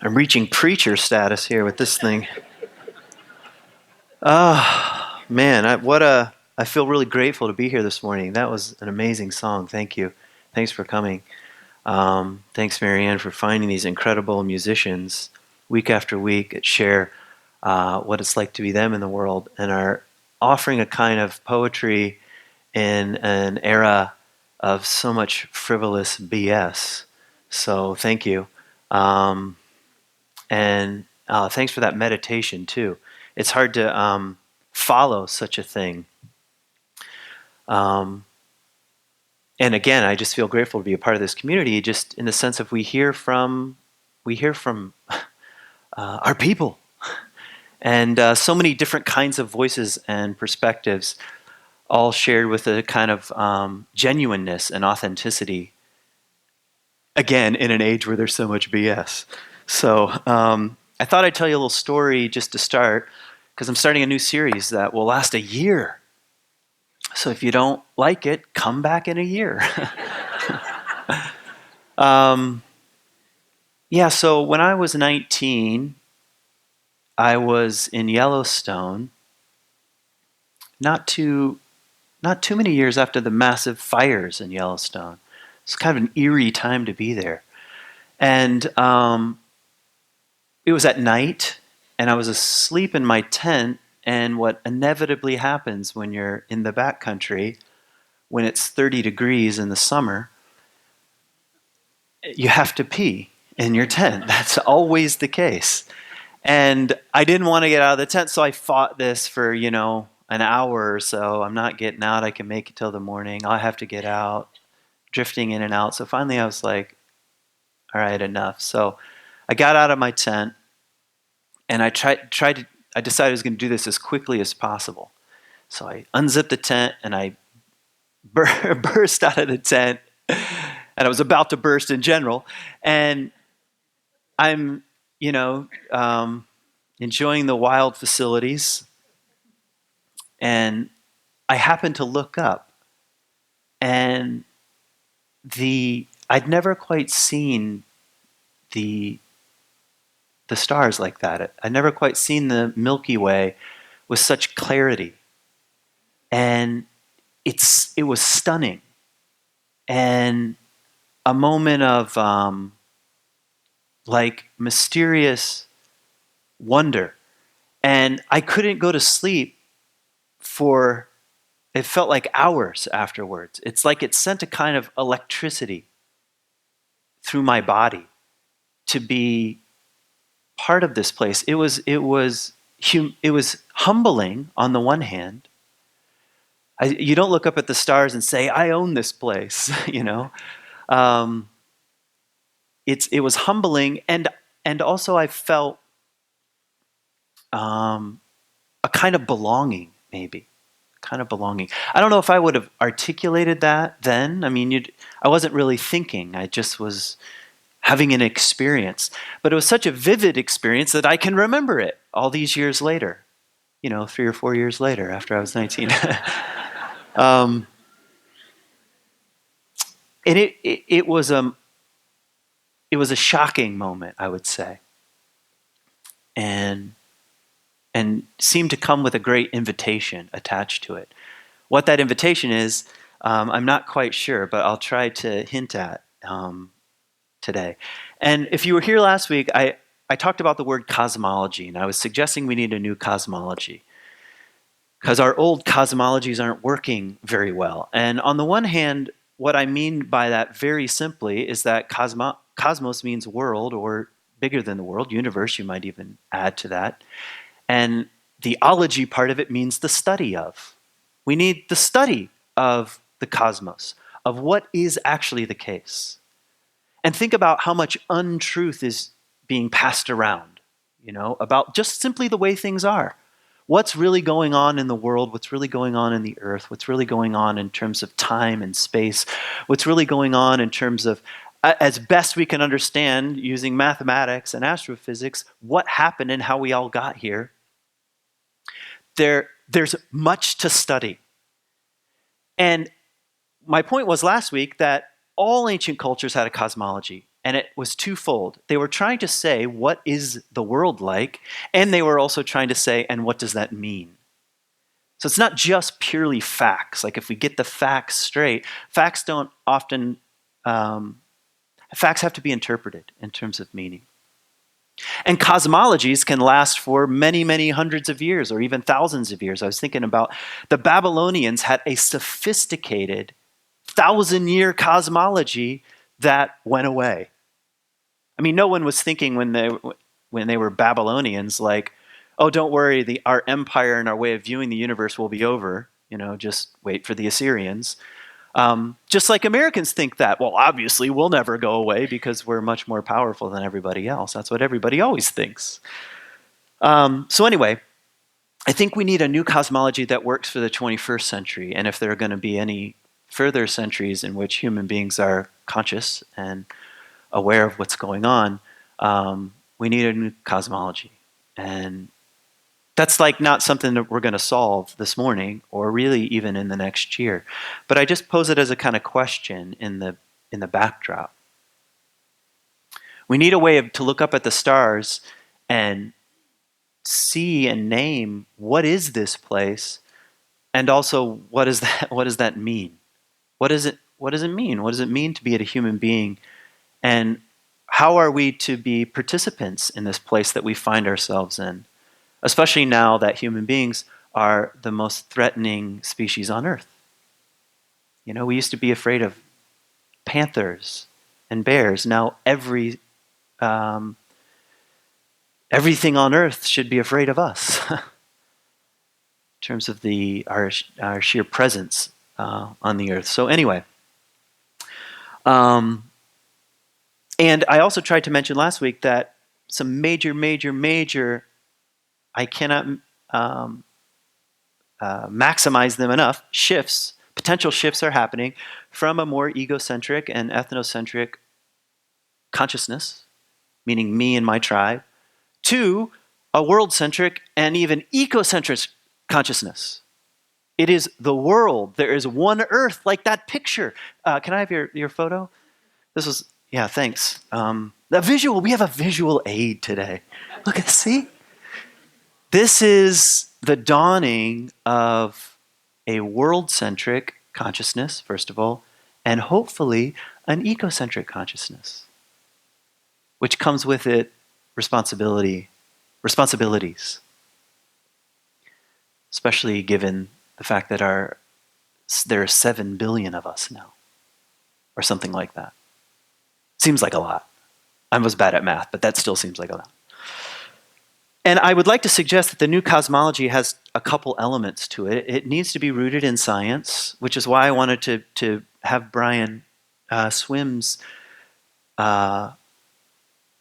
I'm reaching preacher status here with this thing. Oh, man, I feel really grateful to be here this morning. That was an amazing song. Thank you. Thanks for coming. Thanks, Marianne, for finding these incredible musicians week after week that share what it's like to be them in the world and are offering a kind of poetry in an era of so much frivolous BS. So thank you. Um, and thanks for that meditation, too. It's hard to follow such a thing. Um, and again, I just feel grateful to be a part of this community, just in the sense of we hear from our people, and so many different kinds of voices and perspectives, all shared with a kind of genuineness and authenticity. Again, in an age where there's so much BS. So I thought I'd tell you a little story just to start, because I'm starting a new series that will last a year. So if you don't like it, come back in a year. um, yeah, so when I was 19, I was in Yellowstone, not too not too many years after the massive fires in Yellowstone. It's kind of an eerie time to be there. And it was at night, and I was asleep in my tent. And what inevitably happens when you're in the backcountry, when it's 30 degrees in the summer, you have to pee in your tent. That's always the case. And I didn't want to get out of the tent, so I fought this for, an hour or so. I'm not getting out. I can make it till the morning. I have to get out, drifting in and out. So finally I was like, all right, enough. So I got out of my tent, and I decided I was going to do this as quickly as possible. So I unzipped the tent, and I burst out of the tent, and I was about to burst in general. And I'm, you know, um, enjoying the wild facilities, and I happened to look up, and I'd never quite seen the the stars like that. I'd never quite seen the Milky Way with such clarity, and it was stunning, and a moment of like mysterious wonder. And I couldn't go to sleep for, it felt like hours afterwards. It's like it sent a kind of electricity through my body to be part of this place. It was humbling on the one hand. You don't look up at the stars and say, I own this place, Um, it was humbling, and also I felt um, a kind of belonging, maybe. Kind of belonging. I don't know if I would have articulated that then. I mean, I wasn't really thinking. I just was having an experience. But it was such a vivid experience that I can remember it all these years later. 3 or 4 years later, after I was 19. um, and it was a shocking moment, I would say, and seemed to come with a great invitation attached to it. What that invitation is, I'm not quite sure, but I'll try to hint at today. And if you were here last week, I talked about the word cosmology, and I was suggesting we need a new cosmology because our old cosmologies aren't working very well. And on the one hand, what I mean by that very simply is that cosmos means world, or bigger than the world, universe, you might even add to that. And the ology part of it means the study of. We need the study of the cosmos, of what is actually the case. And think about how much untruth is being passed around, about just simply the way things are. What's really going on in the world, what's really going on in the earth, what's really going on in terms of time and space, what's really going on in terms of, as best we can understand using mathematics and astrophysics, what happened and how we all got here. There's much to study. And my point was last week that all ancient cultures had a cosmology, and it was twofold. They were trying to say, what is the world like? And they were also trying to say, and what does that mean? So it's not just purely facts. Like if we get the facts straight, facts don't often, facts have to be interpreted in terms of meaning. And cosmologies can last for many, many hundreds of years or even thousands of years. I was thinking about the Babylonians had a sophisticated 1,000-year cosmology that went away. I mean, no one was thinking when they were Babylonians like, oh, don't worry, our empire and our way of viewing the universe will be over. Just wait for the Assyrians. Just like Americans think that, well, obviously we'll never go away because we're much more powerful than everybody else. That's what everybody always thinks. So anyway, I think we need a new cosmology that works for the 21st century. And if there are going to be any further centuries in which human beings are conscious and aware of what's going on, we need a new cosmology. And that's like not something that we're going to solve this morning or really even in the next year. But I just pose it as a kind of question in the backdrop. We need a way to look up at the stars and see and name what is this place, and also what does that mean? What does it mean? What does it mean to be a human being? And how are we to be participants in this place that we find ourselves in? Especially now that human beings are the most threatening species on Earth. We used to be afraid of panthers and bears. Now everything on Earth should be afraid of us in terms of our sheer presence on the Earth. So anyway, and I also tried to mention last week that some major I cannot maximize them enough. Potential shifts are happening from a more egocentric and ethnocentric consciousness, meaning me and my tribe, to a world-centric and even ecocentric consciousness. It is the world. There is one Earth, like that picture. Can I have your photo? Yeah, thanks. We have a visual aid today. Look at this, see? This is the dawning of a world-centric consciousness, first of all, and hopefully an ecocentric consciousness, which comes with it responsibilities, especially given the fact that there are 7 billion of us now, or something like that. Seems like a lot. I was bad at math, but that still seems like a lot. And I would like to suggest that the new cosmology has a couple elements to it. It needs to be rooted in science, which is why I wanted to have Brian Swim's, I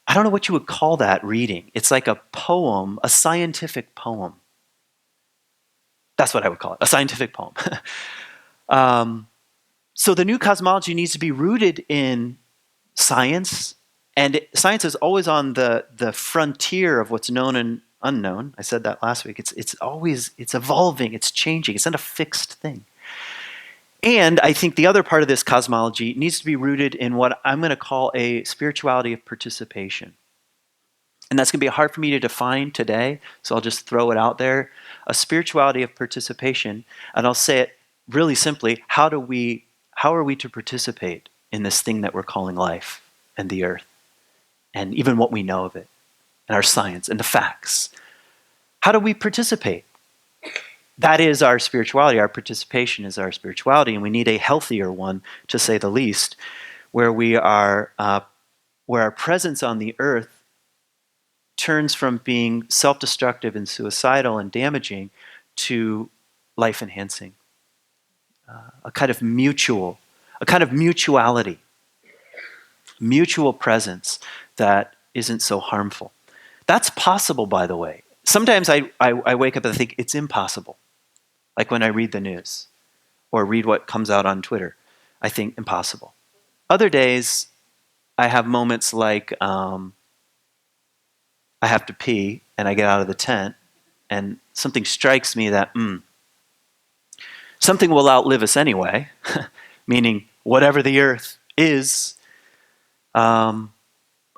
don't know what you would call that reading. It's like a poem, a scientific poem. That's what I would call it, a scientific poem. So the new cosmology needs to be rooted in science. And science is always on the frontier of what's known and unknown. I said that last week. It's evolving, it's changing. It's not a fixed thing. And I think the other part of this cosmology needs to be rooted in what I'm going to call a spirituality of participation. And that's going to be hard for me to define today, so I'll just throw it out there. A spirituality of participation, and I'll say it really simply, how are we to participate in this thing that we're calling life and the earth, and even what we know of it, and our science and the facts? How do we participate? That is our spirituality. Our participation is our spirituality, and we need a healthier one, to say the least, where where our presence on the earth turns from being self-destructive and suicidal and damaging to life-enhancing. A kind of mutuality, mutual presence that isn't so harmful. That's possible, by the way. Sometimes I wake up and think it's impossible. Like when I read the news or read what comes out on Twitter, I think impossible. Other days, I have moments like I have to pee and I get out of the tent and something strikes me that something will outlive us anyway, meaning whatever the earth is,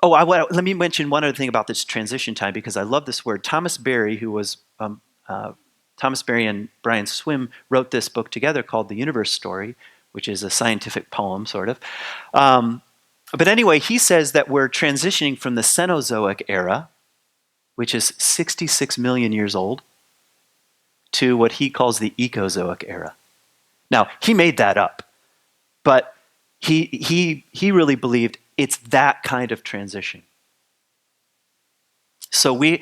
let me mention one other thing about this transition time, because I love this word. Thomas Berry, who was Thomas Berry and Brian Swim wrote this book together called The Universe Story, which is a scientific poem, sort of. But anyway, he says that we're transitioning from the Cenozoic era, which is 66 million years old, to what he calls the Ecozoic era. Now, he made that up, but he really believed it's that kind of transition. So the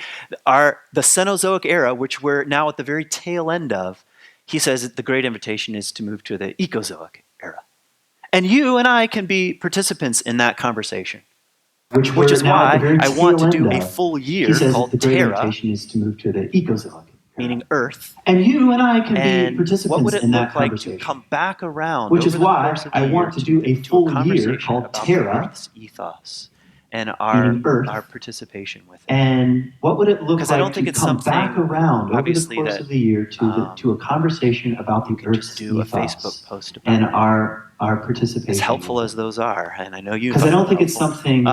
Cenozoic era, which we're now at the very tail end of, he says that the great invitation is to move to the Ecozoic era. And you and I can be participants in that conversation. Which is why I want to do a full year called Terra, is to move to the Ecozoic, meaning Earth. And you and I can be participants what would it in that look like conversation. to come back around Which over is the why course of the I year want to do a full year called about Terra, Earth's ethos and our participation with it. And what would it look Because I don't like think to it's come back something, around over the obviously, course that of the year to a conversation about you the can just Earth's do a ethos Facebook post about and it. our participation. As helpful as those are, and I know you. Because I don't think it's something,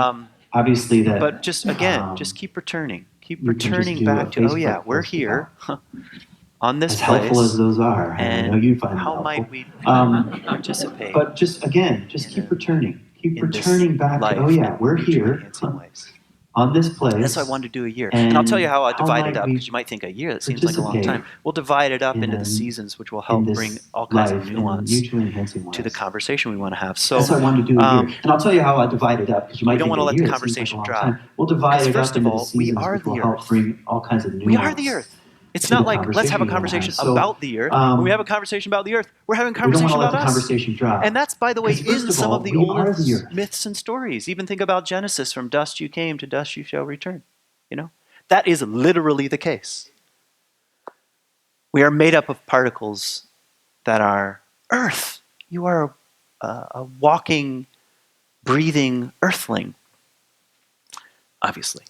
obviously, that. But just again, just keep returning you can just do back a to. Oh Facebook yeah, we're post here about. on this As place. helpful as those are, and I know you find them how helpful. might we participate? But just again, just keep returning. Keep returning back to, oh yeah, we're here on this place. That's why I wanted to do a year. And I'll tell you how I divide it up, because you might think a year, that seems like a long time. We'll divide it up into the seasons, which will help bring all kinds of nuance to the conversation we want to have. So that's what I wanted to do a year. And I'll tell you how I divide it up, because you might don't think want to a let year, the conversation drop. We'll divide it first up of into all, the seasons, which will help bring all kinds of nuance. We are the Earth. It's not like, let's have a conversation about the Earth. When we have a conversation about the Earth, we're having a conversation about us. Conversation drop. And that's, by the way, in some of the oldest the myths and stories. Even think about Genesis, from dust you came, to dust you shall return. You know, that is literally the case. We are made up of particles that are Earth. You are a walking, breathing earthling, obviously.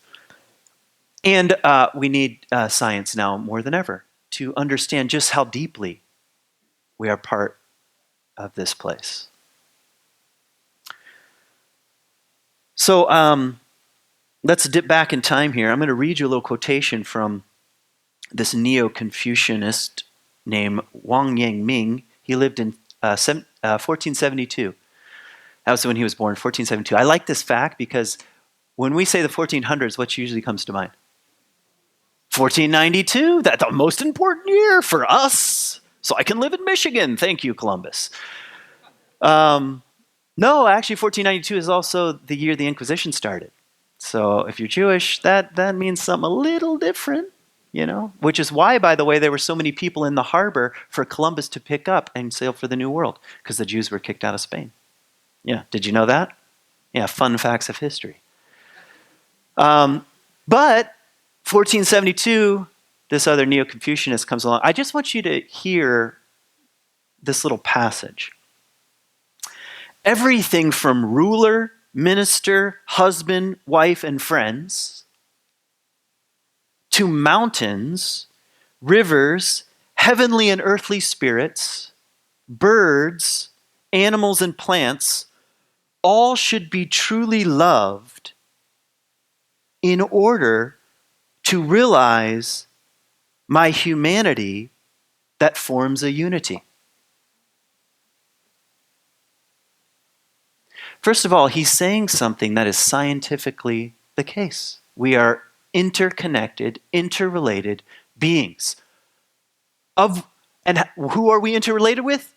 And we need science now more than ever to understand just how deeply we are part of this place. So let's dip back in time here. I'm going to read you a little quotation from this Neo-Confucianist named Wang Yang-ming. He lived in 1472. That was when he was born, 1472. I like this fact because when we say the 1400s, what usually comes to mind? 1492, that's the most important year for us. So I can live in Michigan. Thank you, Columbus. No, actually 1492 is also the year the Inquisition started. So if you're Jewish, that means something a little different, you know? Which is why, by the way, there were so many people in the harbor for Columbus to pick up and sail for the New World, because the Jews were kicked out of Spain. Yeah, did you know that? Yeah, fun facts of history. But 1472, this other Neo-Confucianist comes along. I just want you to hear this little passage. Everything from ruler, minister, husband, wife, and friends, to mountains, rivers, heavenly and earthly spirits, birds, animals, and plants, all should be truly loved in order to realize my humanity that forms a unity. First of all, he's saying something that is scientifically the case. We are interconnected, interrelated beings. And who are we interrelated with?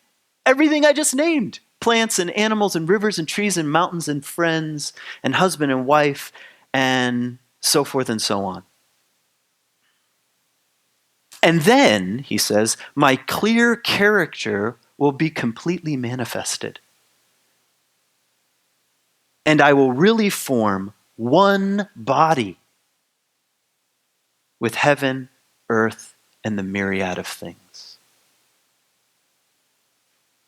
Everything I just named. Plants and animals and rivers and trees and mountains and friends and husband and wife and so forth and so on. And then, he says, my clear character will be completely manifested. And I will really form one body with heaven, earth, and the myriad of things.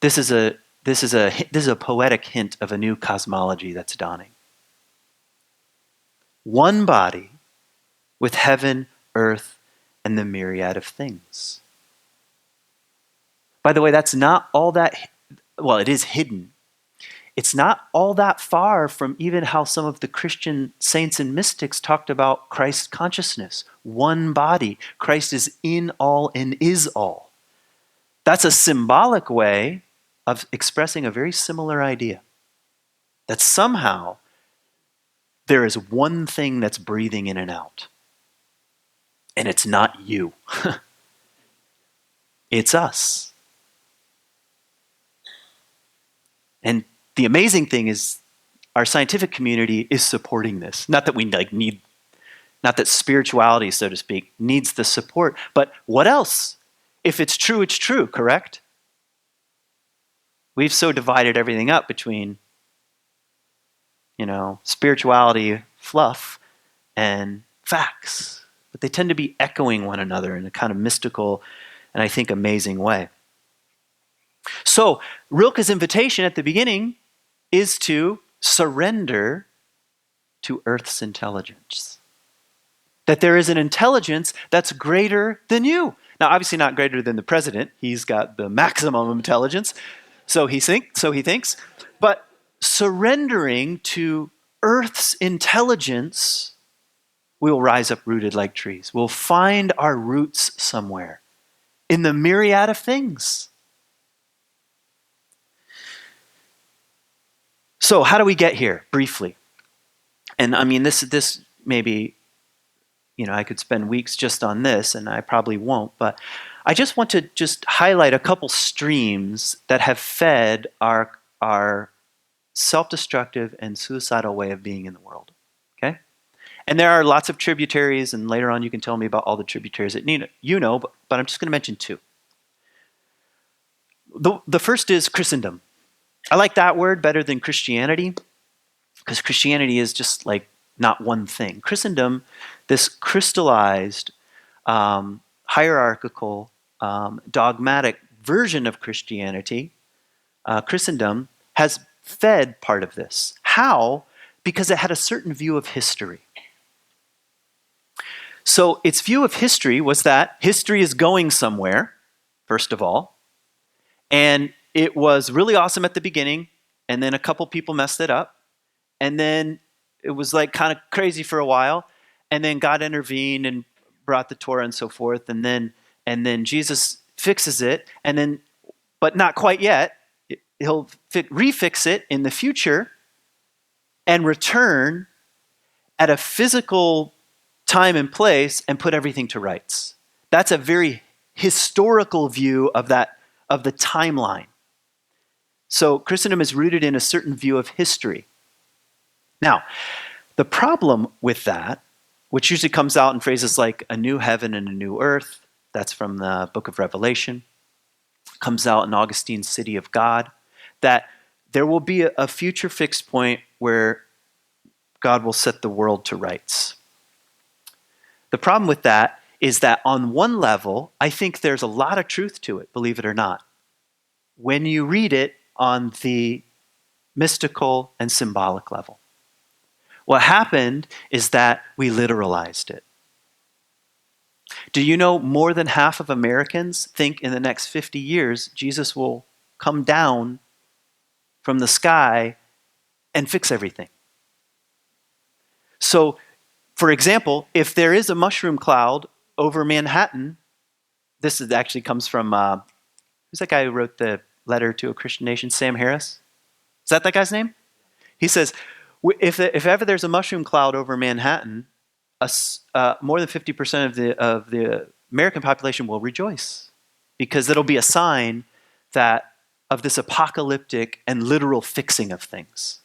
This is a poetic hint of a new cosmology that's dawning. One body with heaven, earth, and the myriad of things. By the way, that's not all that, well, it is hidden It's not all that far from even how some of the Christian saints and mystics talked about Christ consciousness. One body. Christ is in all and is all. That's a symbolic way of expressing a very similar idea. That somehow there is one thing that's breathing in and out. And it's not you. It's us. And the amazing thing is our scientific community is supporting this. Not that we need, not that spirituality, so to speak, needs the support, but what else? If it's true, correct? We've so divided everything up between, spirituality, fluff, and facts. But they tend to be echoing one another in a kind of mystical and I think amazing way. So Rilke's invitation at the beginning is to surrender to Earth's intelligence. That there is an intelligence that's greater than you. Now, obviously not greater than the president. He's got the maximum intelligence, so he thinks. But surrendering to Earth's intelligence, we will rise up rooted like trees. We'll find our roots somewhere in the myriad of things. So how do we get here, briefly? And I mean, this maybe, I could spend weeks just on this, and I probably won't, but I just want to just highlight a couple streams that have fed our self-destructive and suicidal way of being in the world, okay? And there are lots of tributaries, and later on you can tell me about all the tributaries that but I'm just going to mention two. The first is Christendom. I like that word better than Christianity, because Christianity is just like not one thing. Christendom, this crystallized, hierarchical, dogmatic version of Christianity, Christendom, has fed part of this. How? Because it had a certain view of history. So its view of history was that history is going somewhere, first of all, and it was really awesome at the beginning, and then a couple people messed it up, and then it was like kind of crazy for a while, and then God intervened and brought the Torah and so forth, and then Jesus fixes it, but not quite yet. He'll refix it in the future and return at a physical time and place and put everything to rights. That's a very historical view of the timeline. So Christendom is rooted in a certain view of history. Now, the problem with that, which usually comes out in phrases like a new heaven and a new earth, that's from the book of Revelation, comes out in Augustine's City of God, that there will be a future fixed point where God will set the world to rights. The problem with that is that on one level, I think there's a lot of truth to it, believe it or not. When you read it on the mystical and symbolic level. What happened is that we literalized it. Do you know more than half of Americans think in the next 50 years Jesus will come down from the sky and fix everything? So, for example, if there is a mushroom cloud over Manhattan, actually comes from, who's that guy who wrote the letter to a Christian nation, Sam Harris? Is that guy's name? He says, if ever there's a mushroom cloud over Manhattan, more than 50% of the American population will rejoice, because it'll be a sign of this apocalyptic and literal fixing of things.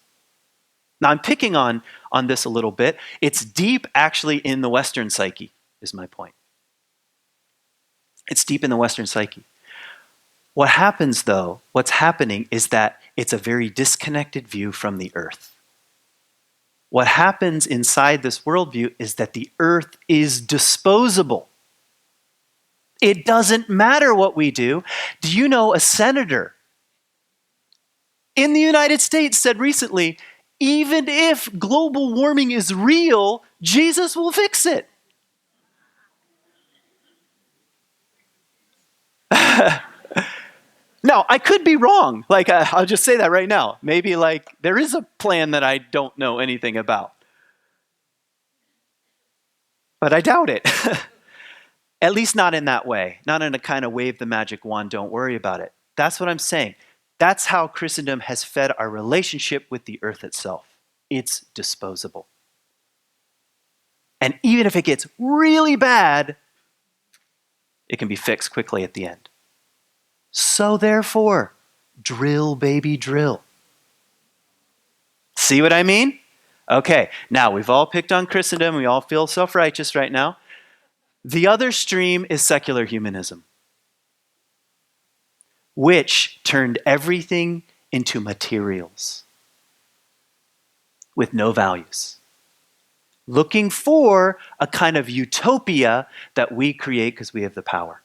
Now, I'm picking on this a little bit. It's deep, actually, in the Western psyche, is my point. It's deep in the Western psyche. What happens, though, what's happening is that it's a very disconnected view from the earth. What happens inside this worldview is that the earth is disposable. It doesn't matter what we do. Do you know a senator in the United States said recently, even if global warming is real, Jesus will fix it. Now, I could be wrong. Like, I'll just say that right now. Maybe, like, there is a plan that I don't know anything about. But I doubt it. At least not in that way. Not in a kind of wave the magic wand, don't worry about it. That's what I'm saying. That's how Christendom has fed our relationship with the earth itself. It's disposable. And even if it gets really bad, it can be fixed quickly at the end. So therefore, drill, baby, drill. See what I mean? Okay, now we've all picked on Christendom. We all feel self-righteous right now. The other stream is secular humanism, which turned everything into materials with no values, looking for a kind of utopia that we create because we have the power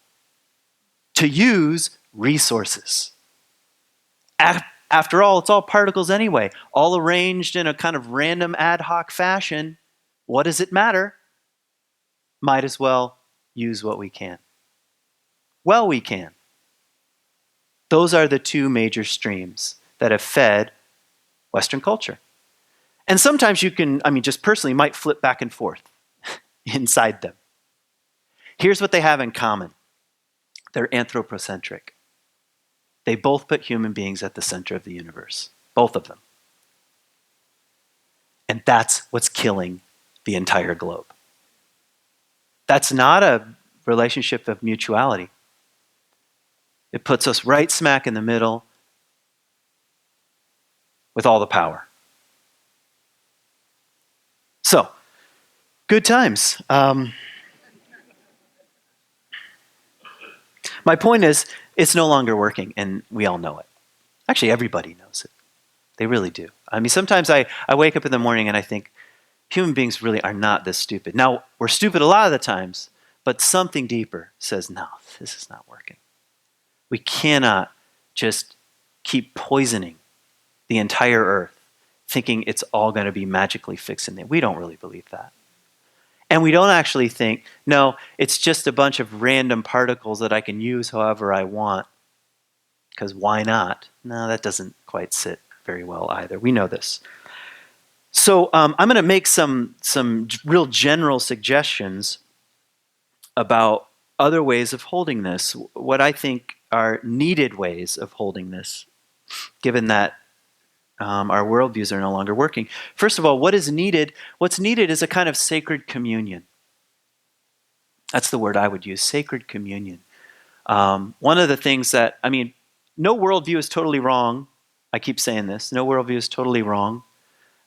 to use resources. After all, it's all particles anyway, all arranged in a kind of random ad hoc fashion. What does it matter? Might as well use what we can. Well, we can. Those are the two major streams that have fed Western culture. And sometimes you can, just personally, might flip back and forth inside them. Here's what they have in common. They're anthropocentric. They both put human beings at the center of the universe. Both of them. And that's what's killing the entire globe. That's not a relationship of mutuality. It puts us right smack in the middle with all the power. So, good times. My point is, it's no longer working, and we all know it. Actually, everybody knows it. They really do. Sometimes I wake up in the morning and I think, human beings really are not this stupid. Now, we're stupid a lot of the times, but something deeper says, no, this is not working. We cannot just keep poisoning the entire earth, thinking it's all going to be magically fixed in there. We don't really believe that. And we don't actually think, no, it's just a bunch of random particles that I can use however I want, because why not? No, that doesn't quite sit very well either. We know this. So I'm going to make some real general suggestions about other ways of holding this, what I think are needed ways of holding this, given that our worldviews are no longer working. First of all, what is needed? What's needed is a kind of sacred communion. That's the word I would use, sacred communion. One of the things that, no worldview is totally wrong. I keep saying this. No worldview is totally wrong.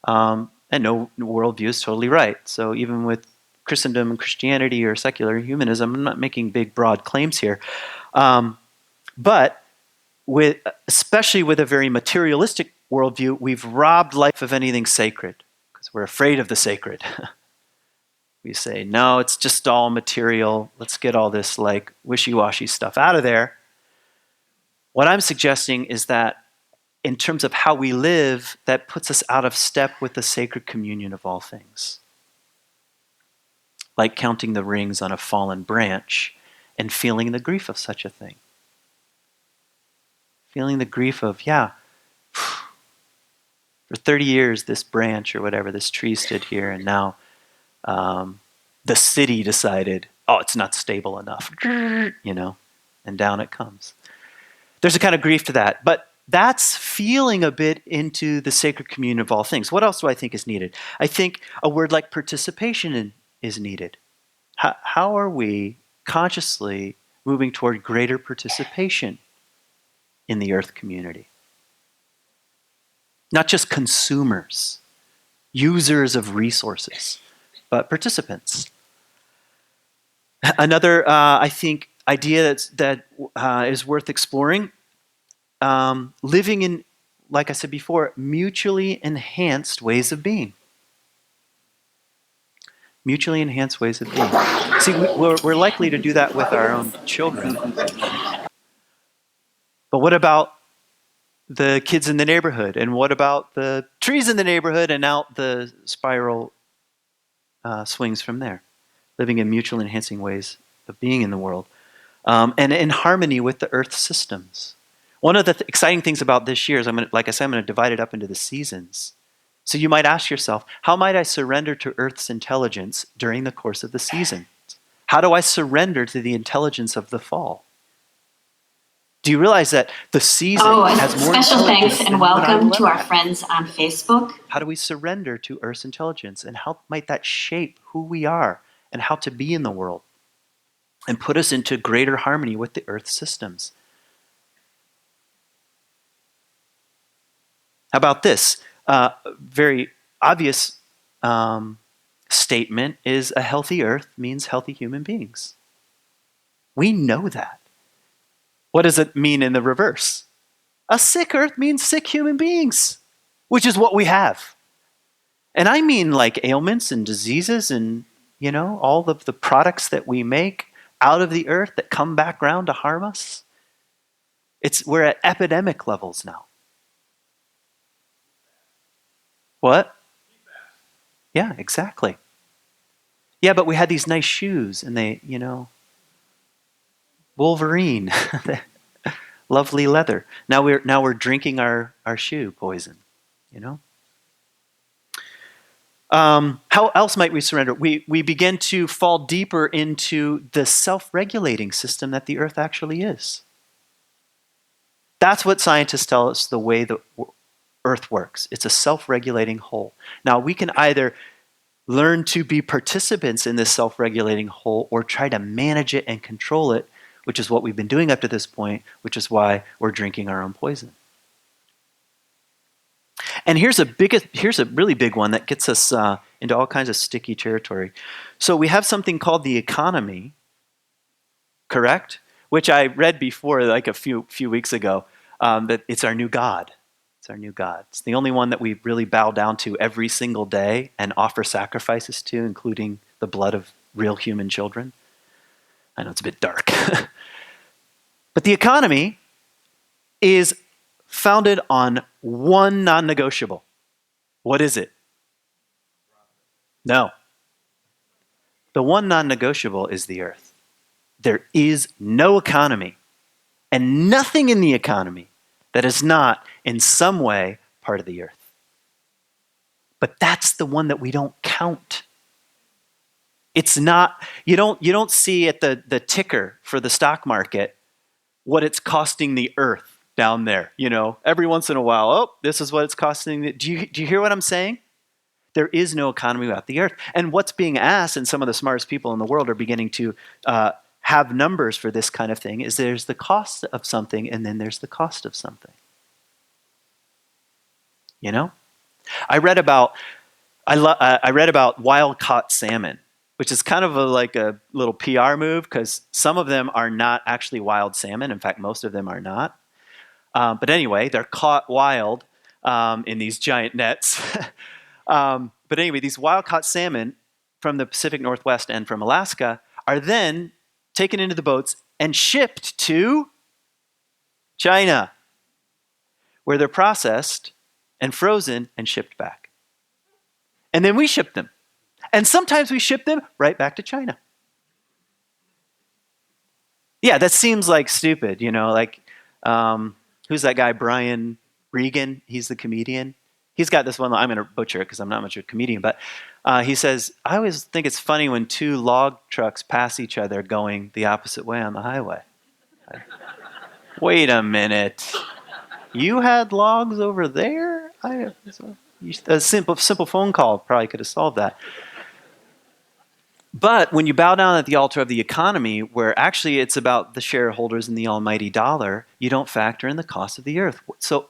And no worldview is totally right. So even with Christendom and Christianity or secular humanism, I'm not making big, broad claims here. But especially with a very materialistic worldview, we've robbed life of anything sacred because we're afraid of the sacred. We say, no, it's just all material. Let's get all this like wishy-washy stuff out of there. What I'm suggesting is that in terms of how we live, that puts us out of step with the sacred communion of all things. Like counting the rings on a fallen branch and feeling the grief of such a thing. Feeling the grief of, for 30 years this branch or whatever, this tree stood here, and now the city decided, it's not stable enough, and down it comes. There's a kind of grief to that, but that's feeling a bit into the sacred communion of all things. What else do I think is needed? I think a word like participation is needed. How are we consciously moving toward greater participation in the earth community? Not just consumers, users of resources, but participants. Another, I think, idea that is worth exploring, living in, like I said before, mutually enhanced ways of being. Mutually enhanced ways of being. See, we're likely to do that with our own children. But what about the kids in the neighborhood? And what about the trees in the neighborhood? And out the spiral swings from there. Living in mutually enhancing ways of being in the world. And in harmony with the earth systems. One of the exciting things about this year is like I said, I'm going to divide it up into the seasons. So you might ask yourself, how might I surrender to Earth's intelligence during the course of the season? How do I surrender to the intelligence of the fall? Do you realize that the season has more special thanks and welcome to our have? friends on Facebook. How do we surrender to Earth's intelligence, and how might that shape who we are and how to be in the world and put us into greater harmony with the Earth systems? How about this? Very obvious statement is a healthy Earth means healthy human beings. We know that. What does it mean in the reverse? A sick Earth means sick human beings, which is what we have. And I mean like ailments and diseases and, all of the products that we make out of the earth that come back around to harm us. We're at epidemic levels now. What? Yeah, exactly. Yeah, but we had these nice shoes and they, Wolverine, lovely leather. Now we're drinking our shoe poison, How else might we surrender? We begin to fall deeper into the self-regulating system that the earth actually is. That's what scientists tell us the way the earth works. It's a self-regulating whole. Now we can either learn to be participants in this self-regulating whole or try to manage it and control it, which is what we've been doing up to this point, which is why we're drinking our own poison. And here's a really big one that gets us into all kinds of sticky territory. So we have something called the economy, correct? Which I read before, like a few weeks ago, that it's our new God. It's our new God. It's the only one that we really bow down to every single day and offer sacrifices to, including the blood of real human children. I know it's a bit dark. But the economy is founded on one non-negotiable. What is it? No. The one non-negotiable is the earth. There is no economy and nothing in the economy that is not in some way part of the earth. But that's the one that we don't count. It's not, you don't see at the ticker for the stock market what it's costing the earth down there. Every once in a while, oh, this is what it's costing. Do you hear what I'm saying? There is no economy without the earth. And what's being asked, and some of the smartest people in the world are beginning to have numbers for this kind of thing, is there's the cost of something and then there's the cost of something. I read about wild-caught salmon, which is kind of like a little PR move because some of them are not actually wild salmon. In fact, most of them are not. But anyway, they're caught wild in these giant nets. But anyway, these wild-caught salmon from the Pacific Northwest and from Alaska are then taken into the boats and shipped to China, where they're processed and frozen and shipped back. And then we ship them. And sometimes we ship them right back to China. Yeah, that seems like stupid, who's that guy, Brian Regan? He's the comedian. He's got this one, I'm going to butcher it because I'm not much of a comedian, but he says, I always think it's funny when two log trucks pass each other going the opposite way on the highway. Wait a minute. You had logs over there? A simple phone call probably could have solved that. But when you bow down at the altar of the economy, where actually it's about the shareholders and the almighty dollar, you don't factor in the cost of the earth. So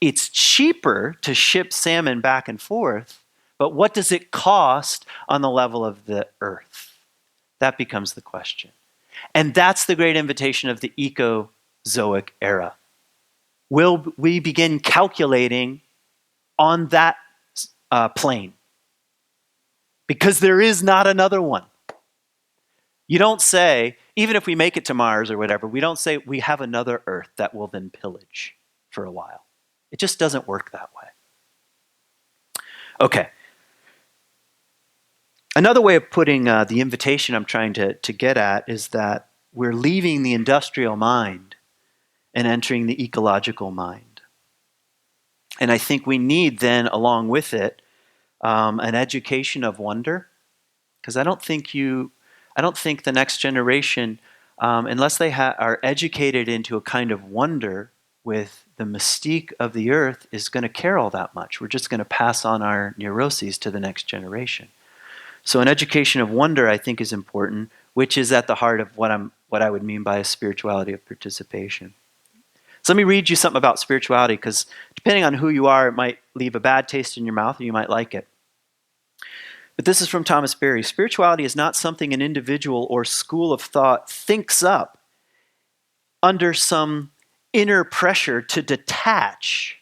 it's cheaper to ship salmon back and forth, but what does it cost on the level of the earth? That becomes the question. And that's the great invitation of the ecozoic era. Will we begin calculating on that plane? Because there is not another one. You don't say, even if we make it to Mars or whatever, we don't say we have another Earth that will then pillage for a while. It just doesn't work that way. Okay. Another way of putting the invitation I'm trying to get at is that we're leaving the industrial mind and entering the ecological mind. And I think we need then, along with it, an education of wonder, because I don't think the next generation, unless they are educated into a kind of wonder with the mystique of the earth, is going to care all that much. We're just going to pass on our neuroses to the next generation. So an education of wonder, I think, is important, which is at the heart of what I would mean by a spirituality of participation. So let me read you something about spirituality, because depending on who you are, it might leave a bad taste in your mouth, or you might like it. But this is from Thomas Berry. Spirituality is not something an individual or school of thought thinks up under some inner pressure to detach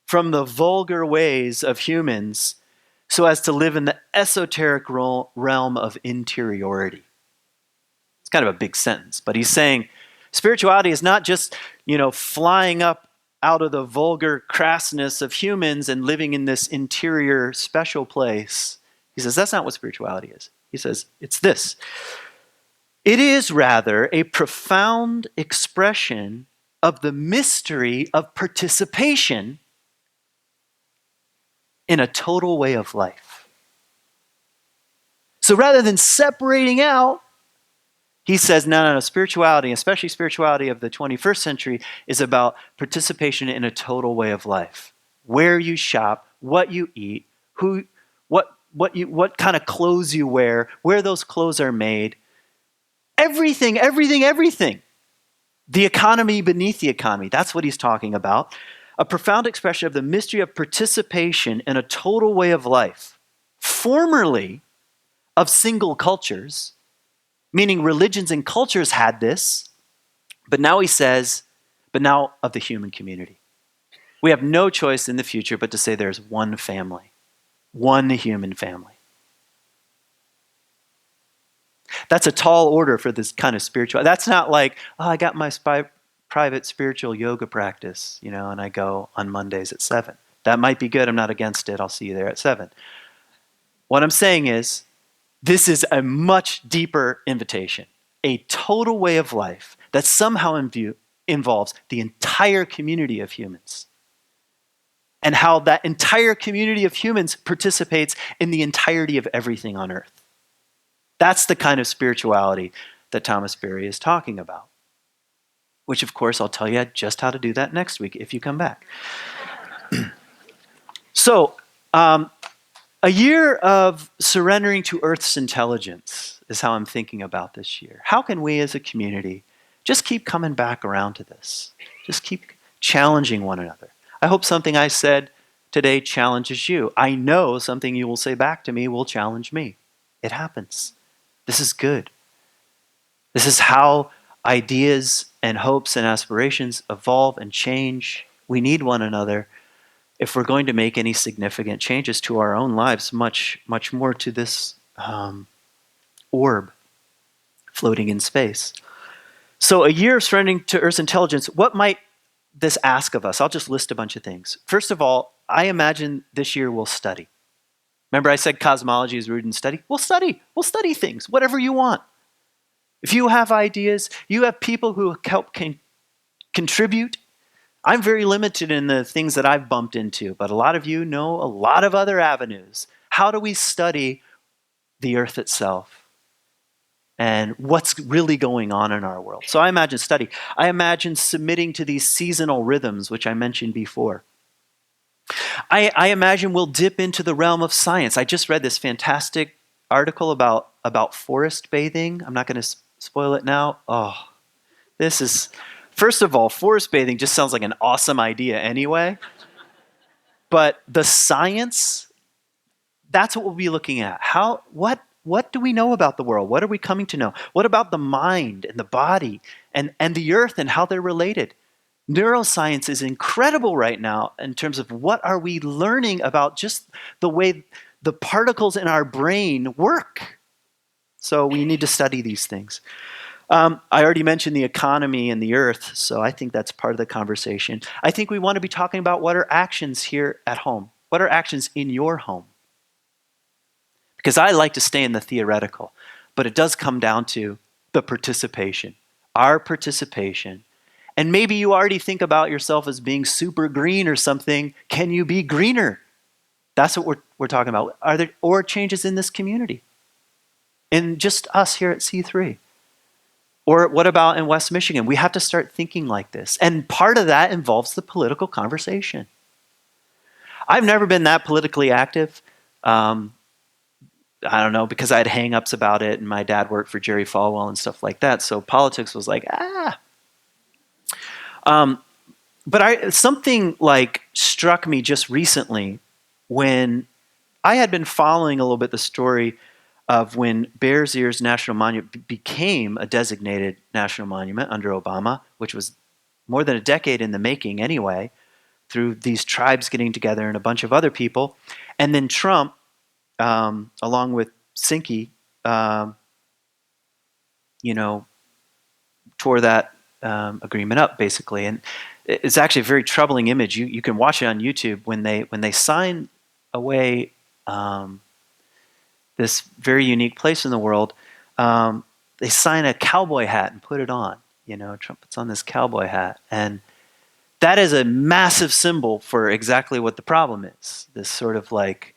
from the vulgar ways of humans so as to live in the esoteric realm of interiority. It's kind of a big sentence, but he's saying spirituality is not just, flying up out of the vulgar crassness of humans and living in this interior special place. He says that's not what spirituality is. He says it's this. It is rather a profound expression of the mystery of participation in a total way of life. So rather than separating out, he says, no, spirituality, especially spirituality of the 21st century, is about participation in a total way of life. Where you shop, what you eat, what kind of clothes you wear, where those clothes are made. Everything. The economy beneath the economy. That's what he's talking about. A profound expression of the mystery of participation in a total way of life. Formerly of single cultures, meaning religions and cultures had this, but now he says, but now of the human community. We have no choice in the future but to say there's one family, one human family. That's a tall order for this kind of spiritual. That's not like, I got my private spiritual yoga practice, and I go on Mondays at 7. That might be good. I'm not against it. I'll see you there at 7. What I'm saying is, this is a much deeper invitation, a total way of life that somehow involves the entire community of humans, and how that entire community of humans participates in the entirety of everything on earth. That's the kind of spirituality that Thomas Berry is talking about, which, of course, I'll tell you just how to do that next week if you come back. So, a year of surrendering to Earth's intelligence is how I'm thinking about this year. How can we as a community just keep coming back around to this? Just keep challenging one another. I hope something I said today challenges you. I know something you will say back to me will challenge me. It happens. This is good. This is how ideas and hopes and aspirations evolve and change. We need one another if we're going to make any significant changes to our own lives, much more to this orb floating in space. So a year of surrendering to Earth's intelligence, what might this ask of us? I'll just list a bunch of things. First of all, I imagine this year we'll study. Remember I said cosmology is rooted in study? We'll study. We'll study things, whatever you want. If you have ideas, you have people who can contribute. I'm very limited in the things that I've bumped into, but a lot of you know a lot of other avenues. How do we study the earth itself and what's really going on in our world? So I imagine study. I imagine submitting to these seasonal rhythms, which I mentioned before. I imagine we'll dip into the realm of science. I just read this fantastic article about forest bathing. I'm not going to spoil it now. This is... First of all, forest bathing just sounds like an awesome idea anyway. But the science, that's what we'll be looking at. What do we know about the world? What are we coming to know? What about the mind and the body and the earth and how they're related? Neuroscience is incredible right now in terms of what are we learning about just the way the particles in our brain work. So we need to study these things. I already mentioned the economy and the earth, so I think that's part of the conversation. I think we want to be talking about what are actions here at home. What are actions in your home? Because I like to stay in the theoretical, but it does come down to the participation, our participation, And maybe you already think about yourself as being super green or something. Can you be greener? That's what we're talking about. Are there or changes in this community? In just us here at C3? Or what about in West Michigan? We have to start thinking like this. And part of that involves the political conversation. I've never been that politically active. I don't know, because I had hang-ups about it, and my dad worked for Jerry Falwell and stuff like that. So politics was like, But something like struck me just recently when I had been following a little bit the story of when Bears Ears National Monument became a designated national monument under Obama, which was more than a decade in the making anyway, through these tribes getting together and a bunch of other people. And then Trump, along with Sinke, tore that agreement up, basically. And it's actually a very troubling image. You can watch it on YouTube when they sign away this very unique place in the world. They sign a cowboy hat and put it on. Trump puts on this cowboy hat, and that is a massive symbol for exactly what the problem is. This sort of like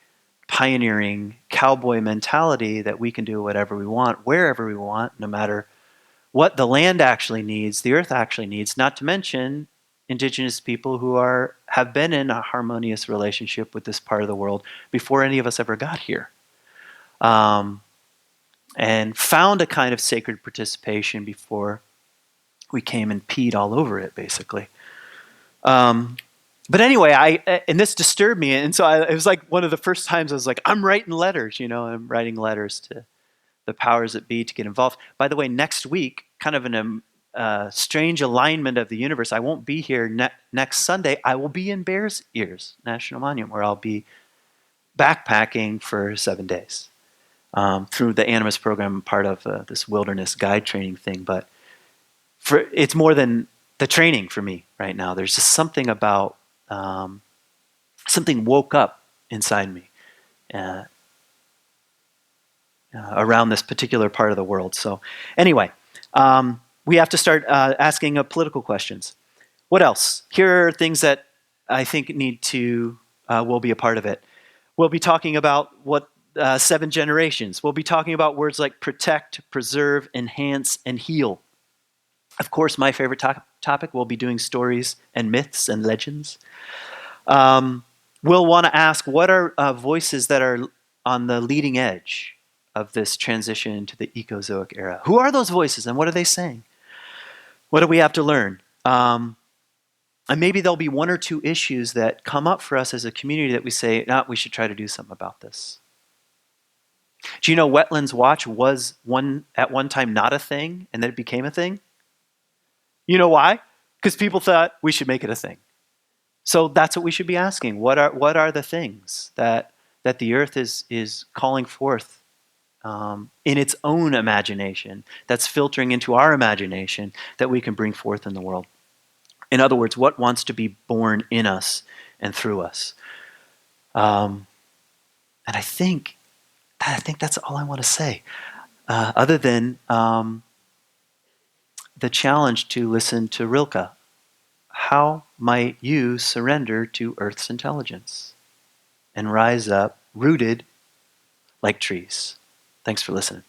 pioneering cowboy mentality that we can do whatever we want, wherever we want, no matter what the land actually needs, the earth actually needs, not to mention indigenous people who have been in a harmonious relationship with this part of the world before any of us ever got here. And found a kind of sacred participation before we came and peed all over it, basically. But anyway, and this disturbed me, and so it was like one of the first times I was like, I'm writing letters, I'm writing letters to the powers that be to get involved. By the way, next week, kind of in a strange alignment of the universe, I won't be here next Sunday. I will be in Bears Ears National Monument, where I'll be backpacking for 7 days through the Animus program, part of this wilderness guide training thing. But it's more than the training for me right now. There's just something about something woke up inside me around this particular part of the world. So anyway, we have to start asking political questions. What else? Here are things that I think will be a part of it. We'll be talking about 7 generations. We'll be talking about words like protect, preserve, enhance, and heal. Of course, my favorite topic, we'll be doing stories and myths and legends. We'll want to ask, what are voices that are on the leading edge of this transition into the Ecozoic era? Who are those voices, and what are they saying? What do we have to learn? And maybe there'll be 1 or 2 issues that come up for us as a community that we say, we should try to do something about this. Do you know Wetlands Watch was at one time not a thing, and then it became a thing? You know why? Because people thought we should make it a thing. So that's what we should be asking. What are the things that the earth is calling forth in its own imagination, that's filtering into our imagination, that we can bring forth in the world? In other words, what wants to be born in us and through us? And I think that's all I want to say, other than the challenge to listen to Rilke. How might you surrender to Earth's intelligence and rise up rooted like trees? Thanks for listening.